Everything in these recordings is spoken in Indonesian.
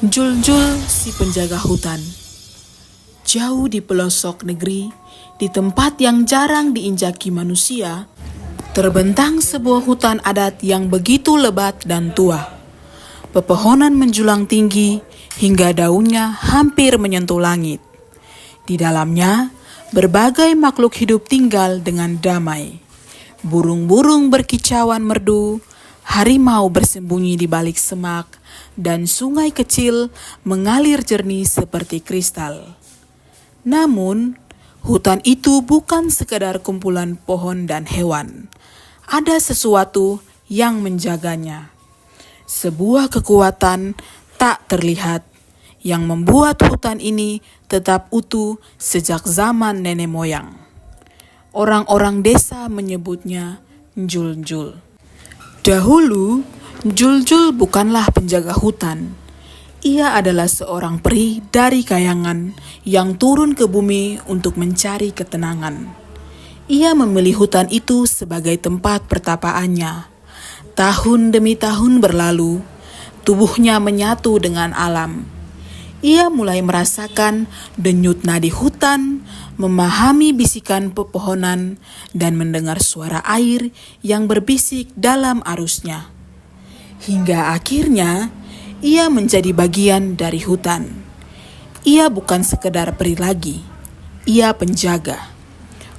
Jul-Jul si penjaga hutan. Jauh di pelosok negeri, di tempat yang jarang diinjaki manusia, terbentang sebuah hutan adat yang begitu lebat dan tua. Pepohonan menjulang tinggi hingga daunnya hampir menyentuh langit. Di dalamnya, berbagai makhluk hidup tinggal dengan damai. Burung-burung berkicauan merdu, harimau bersembunyi di balik semak, dan sungai kecil mengalir jernih seperti kristal. Namun, hutan itu bukan sekadar kumpulan pohon dan hewan. Ada sesuatu yang menjaganya. Sebuah kekuatan tak terlihat yang membuat hutan ini tetap utuh sejak zaman nenek moyang. Orang-orang desa menyebutnya Jul-Jul. Dahulu, Jul-Jul bukanlah penjaga hutan. Ia adalah seorang peri dari kayangan yang turun ke bumi untuk mencari ketenangan. Ia memilih hutan itu sebagai tempat pertapaannya. Tahun demi tahun berlalu, tubuhnya menyatu dengan alam. Ia mulai merasakan denyut nadi hutan, memahami bisikan pepohonan, dan mendengar suara air yang berbisik dalam arusnya. Hingga akhirnya, ia menjadi bagian dari hutan. Ia bukan sekedar peri lagi, ia penjaga.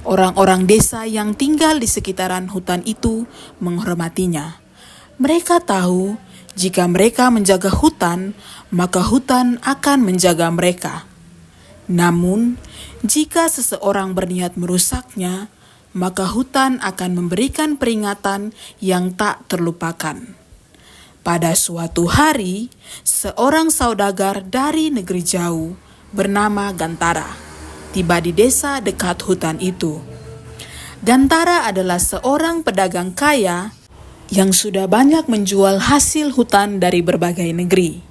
Orang-orang desa yang tinggal di sekitaran hutan itu menghormatinya. Mereka tahu jika mereka menjaga hutan, maka hutan akan menjaga mereka. Namun, jika seseorang berniat merusaknya, maka hutan akan memberikan peringatan yang tak terlupakan. Pada suatu hari, seorang saudagar dari negeri jauh bernama Gantara tiba di desa dekat hutan itu. Gantara adalah seorang pedagang kaya yang sudah banyak menjual hasil hutan dari berbagai negeri.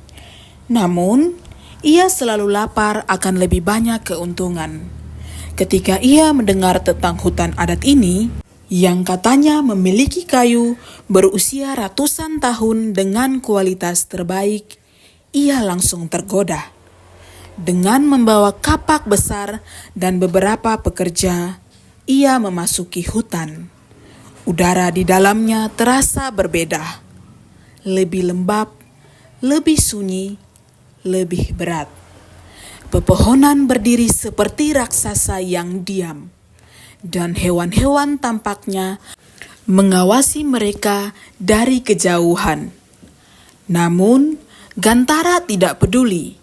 Namun, ia selalu lapar akan lebih banyak keuntungan. Ketika ia mendengar tentang hutan adat ini, yang katanya memiliki kayu berusia ratusan tahun dengan kualitas terbaik, ia langsung tergoda. Dengan membawa kapak besar dan beberapa pekerja, ia memasuki hutan. Udara di dalamnya terasa berbeda, lebih lembab, lebih sunyi, lebih berat. Pepohonan berdiri seperti raksasa yang diam, dan hewan-hewan tampaknya mengawasi mereka dari kejauhan. Namun, Gantara tidak peduli.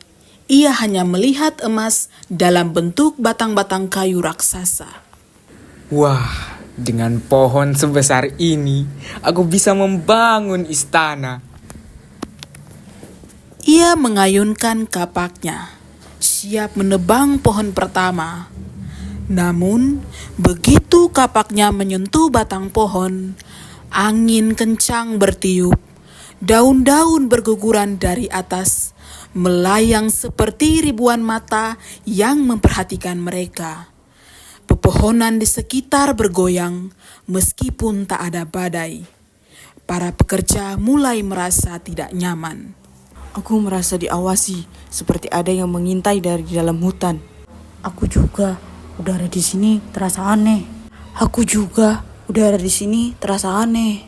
Ia hanya melihat emas dalam bentuk batang-batang kayu raksasa. Wah, dengan pohon sebesar ini, aku bisa membangun istana. Ia mengayunkan kapaknya, siap menebang pohon pertama. Namun, begitu kapaknya menyentuh batang pohon, angin kencang bertiup, daun-daun berguguran dari atas, melayang seperti ribuan mata yang memperhatikan mereka. Pepohonan di sekitar bergoyang meskipun tak ada badai. Para pekerja mulai merasa tidak nyaman. Aku merasa diawasi, seperti ada yang mengintai dari dalam hutan. Aku juga, udara di sini terasa aneh. Aku juga, udara di sini terasa aneh.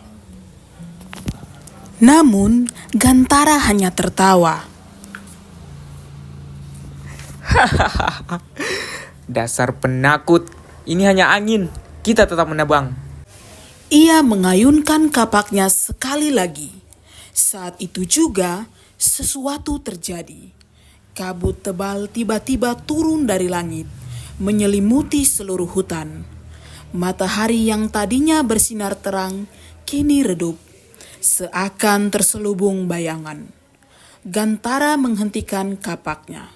Namun, Gantara hanya tertawa. Dasar penakut, ini hanya angin. Kita tetap menebang. Ia mengayunkan kapaknya sekali lagi. Saat itu juga, sesuatu terjadi. Kabut tebal tiba-tiba turun dari langit, menyelimuti seluruh hutan. Matahari yang tadinya bersinar terang, kini redup, seakan terselubung bayangan. Gantara menghentikan kapaknya.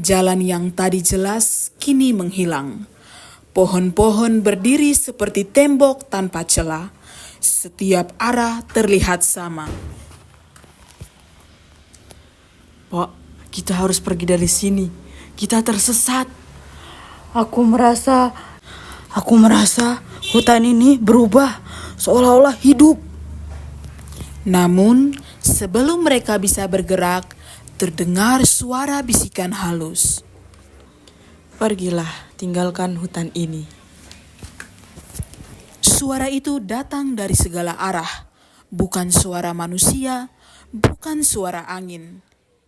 Jalan yang tadi jelas kini menghilang. Pohon-pohon berdiri seperti tembok tanpa celah. Setiap arah terlihat sama. Pak, kita harus pergi dari sini. Kita tersesat. Aku merasa hutan ini berubah seolah-olah hidup. Namun, sebelum mereka bisa bergerak, terdengar suara bisikan halus. Pergilah, tinggalkan hutan ini. Suara itu datang dari segala arah, bukan suara manusia, bukan suara angin.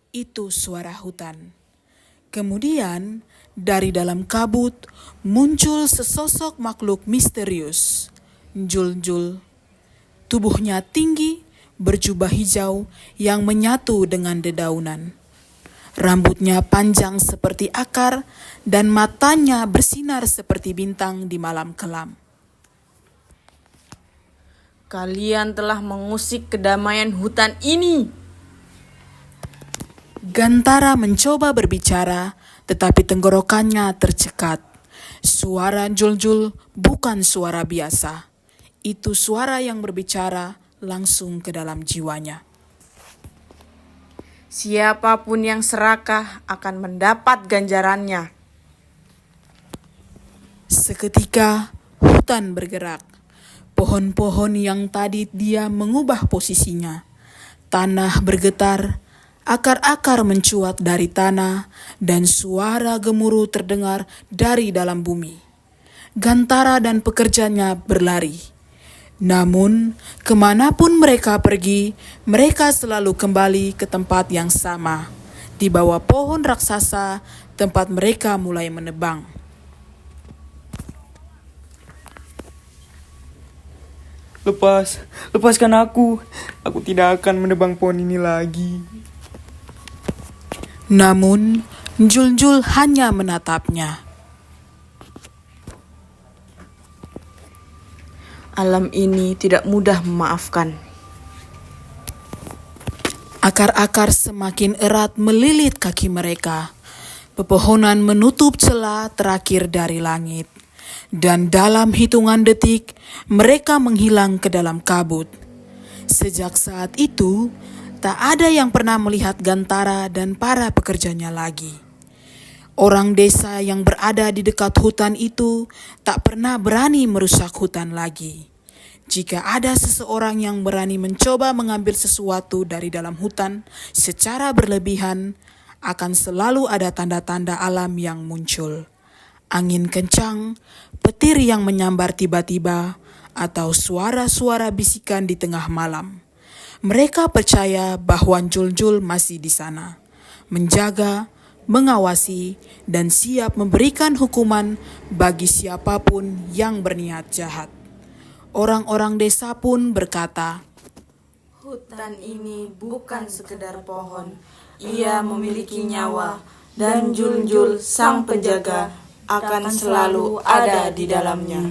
Itu suara hutan. Kemudian, dari dalam kabut muncul sesosok makhluk misterius. Jul-jul. Tubuhnya tinggi, berjubah hijau yang menyatu dengan dedaunan. Rambutnya panjang seperti akar dan matanya bersinar seperti bintang di malam kelam. Kalian telah mengusik kedamaian hutan ini. Gantara mencoba berbicara, tetapi tenggorokannya tercekat. Suara Jul-jul bukan suara biasa. Itu suara yang berbicara langsung ke dalam jiwanya. Siapapun yang serakah akan mendapat ganjarannya. Seketika hutan bergerak. Pohon-pohon yang tadi dia mengubah posisinya. Tanah bergetar, akar-akar mencuat dari tanah, dan suara gemuruh terdengar dari dalam bumi. Gantara dan pekerjanya berlari. Namun, kemanapun mereka pergi, mereka selalu kembali ke tempat yang sama, di bawah pohon raksasa, tempat mereka mulai menebang. Lepaskan aku. Aku tidak akan menebang pohon ini lagi. Namun, Jul-jul hanya menatapnya. Alam ini tidak mudah memaafkan. Akar-akar semakin erat melilit kaki mereka. Pepohonan menutup celah terakhir dari langit. Dan dalam hitungan detik, mereka menghilang ke dalam kabut. Sejak saat itu, tak ada yang pernah melihat Gantara dan para pekerjanya lagi. Orang desa yang berada di dekat hutan itu tak pernah berani merusak hutan lagi. Jika ada seseorang yang berani mencoba mengambil sesuatu dari dalam hutan secara berlebihan, akan selalu ada tanda-tanda alam yang muncul. Angin kencang, petir yang menyambar tiba-tiba, atau suara-suara bisikan di tengah malam. Mereka percaya bahwa Jul-jul masih di sana, menjaga, mengawasi, dan siap memberikan hukuman bagi siapapun yang berniat jahat. Orang-orang desa pun berkata, Hutan ini bukan sekedar pohon, ia memiliki nyawa, dan Jul-jul sang penjaga akan selalu ada di dalamnya.